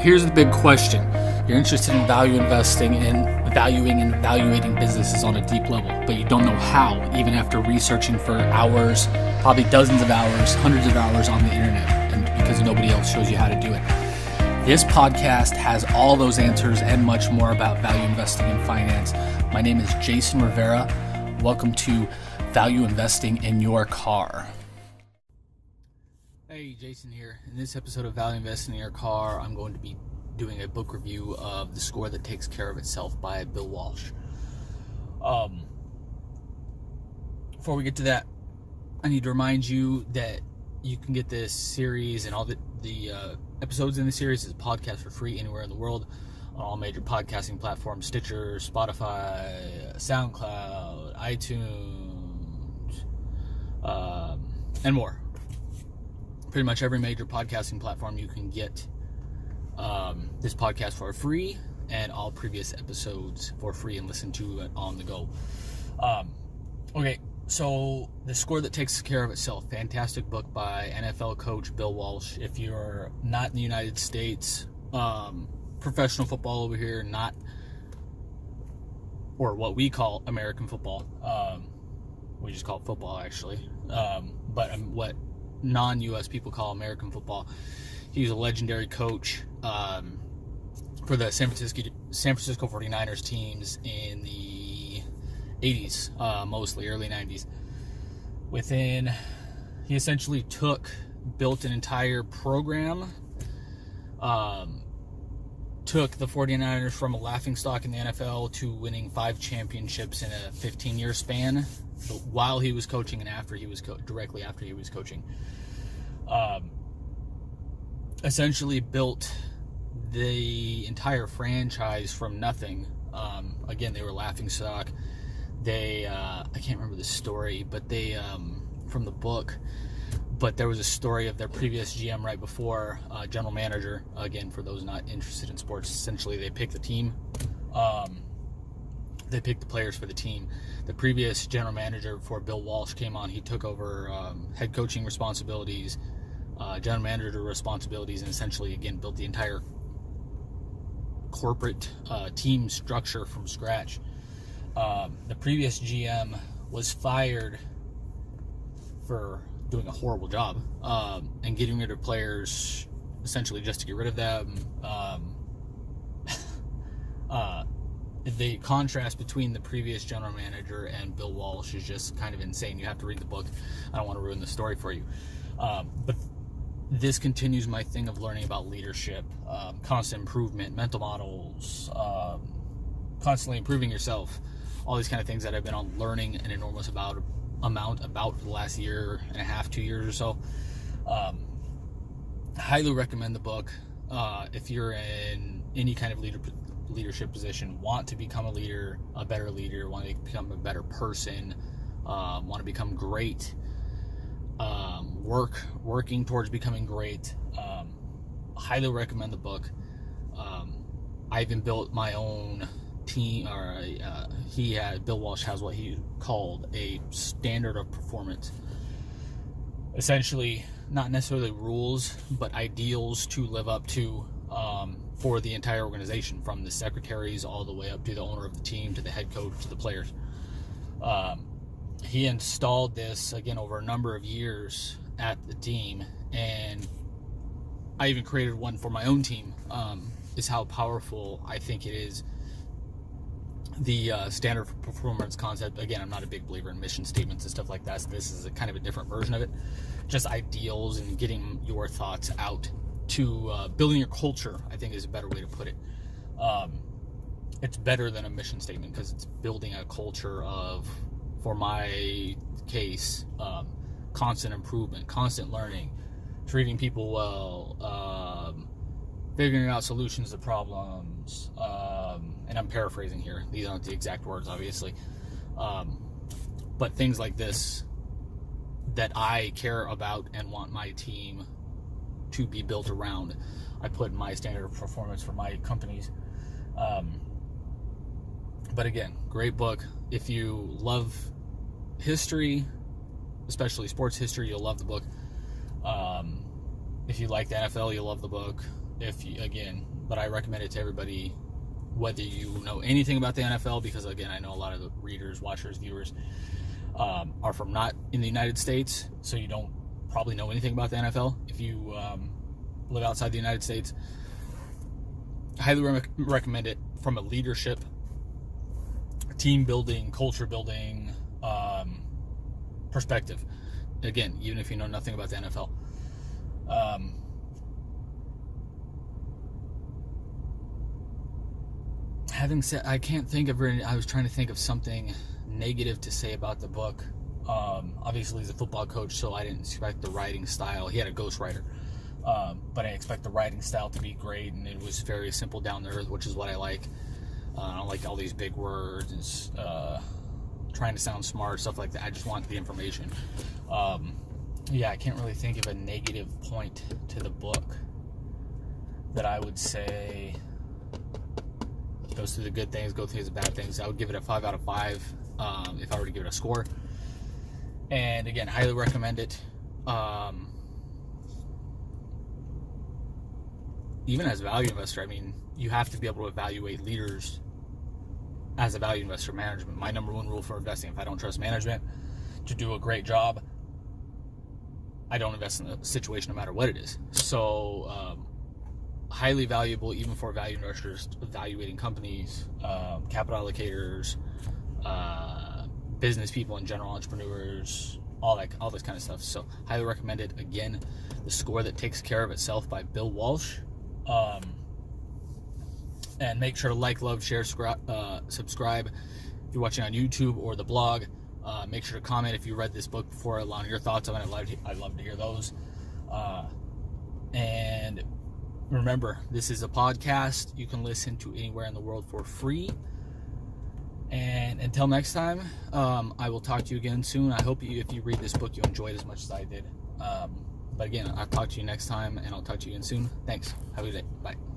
here's the big question. You're interested in value investing and valuing and evaluating businesses on a deep level, but you don't know how, even after researching for hours, probably dozens of hours, hundreds of hours on the internet, and because nobody else shows you how to do it. This podcast has all those answers and much more about value investing in finance. My name is Jason Rivera. Welcome to Value Investing in Your Car. Hey, Jason here. In this episode of Value Investing in Your Car, I'm going to be doing a book review of The Score That Takes Care of Itself by Bill Walsh. Before we get to that, I need to remind you that you can get this series and all the episodes in the series as a podcast for free anywhere in the world on all major podcasting platforms: Stitcher, Spotify, SoundCloud, iTunes, and more. Pretty much every major podcasting platform you can get this podcast for free, and all previous episodes for free, and listen to it on the go. Okay, so The Score That Takes Care of Itself, fantastic book by NFL coach Bill Walsh. If you're not in the United States, professional football over here, not, or what we call American football, we just call it football actually, but what non-US people call American football. He's a legendary coach for the San Francisco 49ers teams in the 80s, mostly early 90s. He essentially built an entire program, took the 49ers from a laughingstock in the NFL to winning 5 championships in a 15-year span while he was coaching and after he was directly after he was coaching. Essentially built the entire franchise from nothing. Again, they were laughingstock. I can't remember the story, but from the book, but there was a story of their previous GM right before, general manager. Again, for those not interested in sports, essentially they pick the team. They picked the players for the team. The previous general manager before Bill Walsh came on, he took over head coaching responsibilities, general manager responsibilities, and essentially, again, built the entire corporate team structure from scratch. The previous GM was fired for doing a horrible job and getting rid of players essentially just to get rid of them. The contrast between the previous general manager and Bill Walsh is just kind of insane. You have to read the book. I don't want to ruin the story for you. But this continues my thing of learning about leadership, constant improvement, mental models, constantly improving yourself, all these kind of things that I've been learning an enormous amount about for the last year and a half, 2 years or so. Highly recommend the book. If you're in any kind of leadership position, want to become a leader, a better leader, want to become a better person, want to become great, working towards becoming great, highly recommend the book. I even built my own team, or Bill Walsh has what he called a standard of performance. Essentially, not necessarily rules, but ideals to live up to for the entire organization, from the secretaries all the way up to the owner of the team, to the head coach, to the players. He installed this, again, over a number of years at the team, and I even created one for my own team, is how powerful I think it is. The standard performance concept, again, I'm not a big believer in mission statements and stuff like that, so this is a kind of a different version of it. Just ideals and getting your thoughts out to building your culture, I think, is a better way to put it. It's better than a mission statement because it's building a culture of, for my case, constant improvement, constant learning, treating people well, figuring out solutions to problems, and I'm paraphrasing here. These aren't the exact words, obviously. But things like this that I care about and want my team to be built around, I put my standard of performance for my companies. But again, great book. If you love history, especially sports history, you'll love the book. If you like the NFL, you'll love the book. but I recommend it to everybody, whether you know anything about the NFL, because again, I know a lot of the readers, watchers, viewers are from not in the United States, so you don't probably know anything about the NFL. If you live outside the United States, I highly recommend it from a leadership, team building, culture building perspective. Again, even if you know nothing about the NFL. Having said, I can't think of any. I was trying to think of something negative to say about the book. Obviously, he's a football coach, so I didn't expect the writing style. He had a ghostwriter, but I expect the writing style to be great, and it was very simple, down to earth, which is what I like. I don't like all these big words and trying to sound smart, stuff like that. I just want the information. I can't really think of a negative point to the book that I would say goes through the good things, go through the bad things. I would give it a 5 out of 5 if I were to give it a score. And again, highly recommend it. Even as a value investor, I mean, you have to be able to evaluate leaders as a value investor. Management, my number one rule for investing: if I don't trust management to do a great job, I don't invest in the situation, no matter what it is. So highly valuable, even for value investors, evaluating companies, capital allocators, business people in general, entrepreneurs, all this kind of stuff. So highly recommend it. Again, The Score That Takes Care of Itself by Bill Walsh. And make sure to like, love, share, subscribe if you're watching on YouTube or the blog. Make sure to comment if you read this book before, allowing your thoughts on it. I'd love to hear those. And remember, this is a podcast you can listen to anywhere in the world for free. And until next time, I will talk to you again soon. I hope if you read this book, you enjoy it as much as I did. But again, I'll talk to you next time, and I'll talk to you again soon. Thanks. Have a good day. Bye.